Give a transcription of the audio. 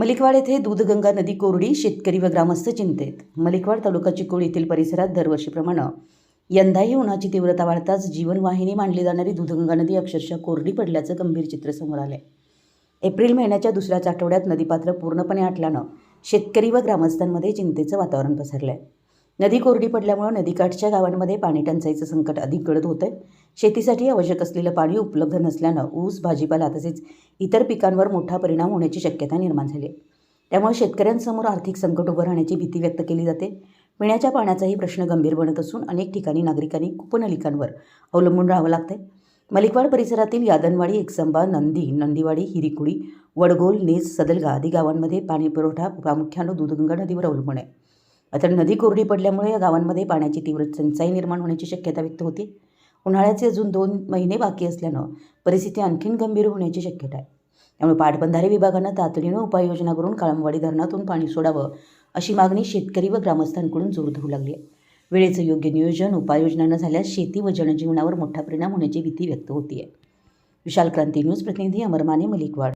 मलिकवाड येथे दूधगंगा नदी कोरडी, शेतकरी व ग्रामस्थ चिंतेत. मलिकवाड तालुका चिकोड येथील परिसरात दरवर्षीप्रमाणे यंदाही उन्हाची तीव्रता वाढताच जीवनवाहिनी मानली जाणारी दूधगंगा नदी अक्षरशः कोरडी पडल्याचं गंभीर चित्र समोर आले. एप्रिल महिन्याच्या दुसऱ्याच आठवड्यात नदीपात्र पूर्णपणे आटल्यानं शेतकरी व ग्रामस्थांमध्ये चिंतेचं वातावरण पसरलंय. नदी कोरडी पडल्यामुळे नदीकाठच्या गावांमध्ये पाणी टंचाईचं संकट अधिक गडद होतंय. शेतीसाठी आवश्यक असलेलं पाणी उपलब्ध नसल्यानं ऊस, भाजीपाला तसेच इतर पिकांवर मोठा परिणाम होण्याची शक्यता निर्माण झाली आहे. त्यामुळे शेतकऱ्यांसमोर आर्थिक संकट उभं राहण्याची भीती व्यक्त केली जाते. पिण्याच्या पाण्याचाही प्रश्न गंभीर बनत असून अनेक ठिकाणी नागरिकांनी कूपनलिकांवर अवलंबून राहावं लागतंय. मलिकवाड परिसरातील यादनवाडी, एकसंबा, नंदीवाडी, हिरीकुडी, वडगोल, नेस, सदलगा आदी गावांमध्ये पाणी पुरवठा प्रामुख्यानं दूधगंगा नदीवर अवलंबून आहे. आता नदी कोरडी पडल्यामुळे या गावांमध्ये पाण्याची तीव्र टंचाई निर्माण होण्याची शक्यता व्यक्त होती. उन्हाळ्याचे अजून 2 महिने बाकी असल्यानं परिस्थिती आणखीन गंभीर होण्याची शक्यता आहे. त्यामुळे पाटबंधारे विभागानं तातडीनं उपाययोजना करून काळंबवाडी धरणातून पाणी सोडावं अशी मागणी शेतकरी व ग्रामस्थांकडून जोर धरू लागली आहे. वेळेचं योग्य नियोजन, उपाययोजना न झाल्यास शेती व जनजीवनावर मोठा परिणाम होण्याची भीती व्यक्त होती आहे. विशाल क्रांती न्यूज प्रतिनिधी अमर माने, मलिकवाड.